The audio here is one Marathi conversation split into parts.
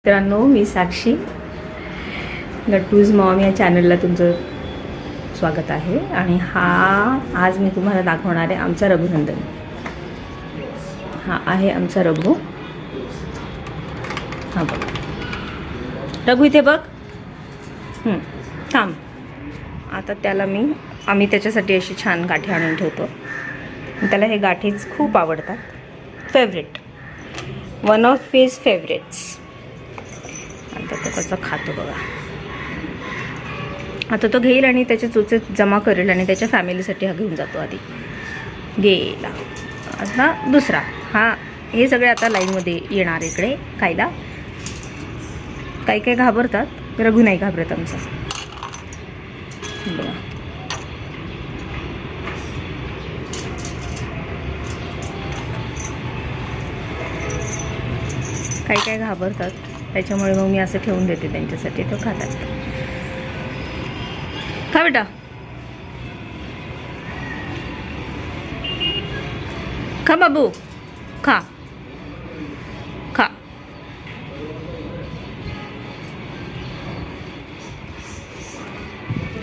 मित्रांनो, मी साक्षी, गट्टूज मॉम या चॅनलला तुमचं स्वागत आहे. आणि आज मी तुम्हाला दाखवणार आहे आमचा रघुनंदन. हा आहे आमचा रघु. हा बघ रघु, इथे बघ. थांब. आता त्याला आम्ही त्याच्यासाठी अशी छान गाठी आणून ठेवतो. त्याला हे गाठीच खूप आवडतात. Favourite, one of his favourites. आता तो कसं खातो बघा. आता तो घेईल आणि त्याचे चोचे जमा करेल आणि त्याच्या फॅमिलीसाठी हा घेऊन जातो. आधी गेला. आता दुसरा. हे सगळे आता लाईनमध्ये येणार इकडे खायला. काही काही घाबरतात, रघु नाही घाबरत आमचा. बघा काही काही घाबरतात, त्याच्यामुळे मग मी असं ठेवून देते त्यांच्यासाठी. तो खातात. खा बेटा, खा बाबू, खा खा.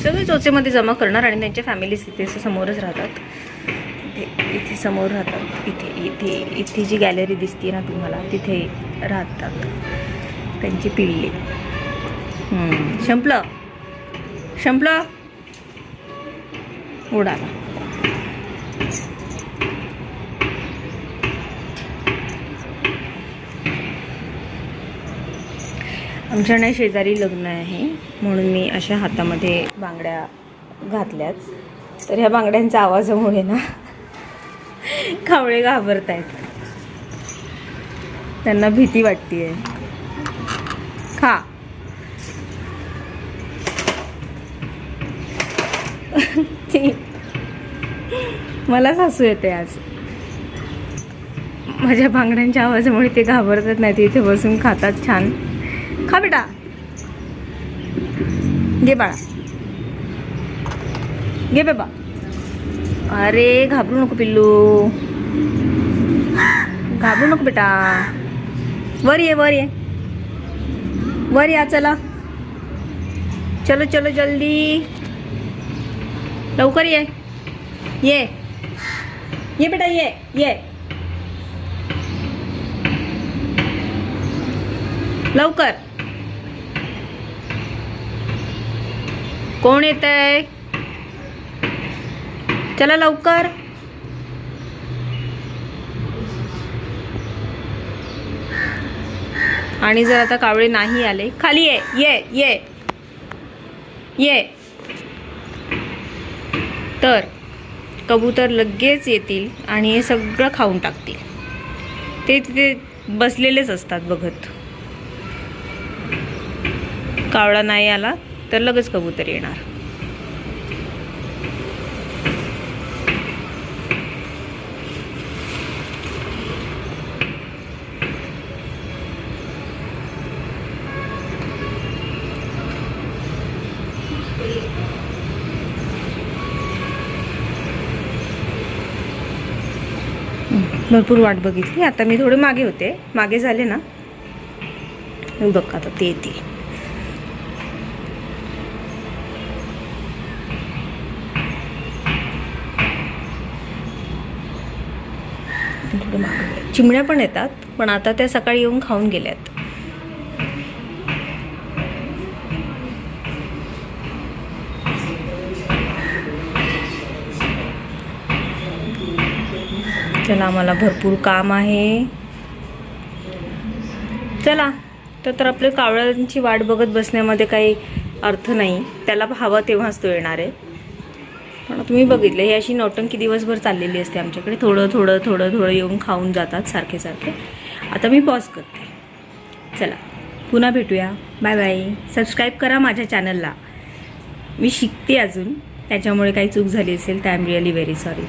सगळे चोचेमध्ये जमा करणार आणि त्यांच्या फॅमिलीज तिथे समोरच राहतात. इथे समोर राहतात. इथे जी गॅलरी दिसते ना तुम्हाला, तिथे राहतात त्यांची पिल्ले. संपलं उडाला. आमच्याकडे शेजारी लग्न आहे म्हणून मी अशा हातामध्ये बांगड्या घातल्यात. तर ह्या बांगड्यांच्या आवाजामुळे ना कावळे घाबरतायत. त्यांना भीती वाटतेय. खा. मलाच हसू येते आज. माझ्या बांगड्यांच्या आवाजामुळे ते घाबरतात नाही. ते इथे बसून खातात छान. खा बेटा, घे बाळा, घे बेबा. अरे घाबरू नको पिल्लू, घाबरू नको बेटा. वर ये वर या. चला चलो जल्दी, लवकर ये बेटा, ये लवकर. कोण येतंय? चला लवकर. आणि जर आता कावळे नाही आले, खाली ये तर कबूतर लगेच येतील आणि हे सगळं खाऊन टाकतील. ते तिथे बसलेलेच असतात बघत. कावळा नाही आला तर लगेच कबूतर येणार. भरपूर वाट बघितली. आता मी थोडे मागे झाले ना. बघ आता ते येतील. चिमण्या पण येतात, पण आता त्या सकाळी येऊन खाऊन गेल्यात. चला, आम्हाला भरपूर काम आहे. चला. तर आपल्या कावळ्यांची वाट बघत बसण्यामध्ये काही अर्थ नाही. त्याला हवा तेव्हाच तो येणार आहे. पण तुम्ही बघितलं, ही अशी नौटंकी दिवसभर चाललेली असते आमच्याकडे. थोडं येऊन खाऊन जातात सारखे. आता मी पॉज करते. चला पुन्हा भेटूया. Bye bye. सबस्क्राईब करा माझ्या चॅनलला. मी शिकते अजून, त्याच्यामुळे काही चूक झाली असेल तर I am really very sorry.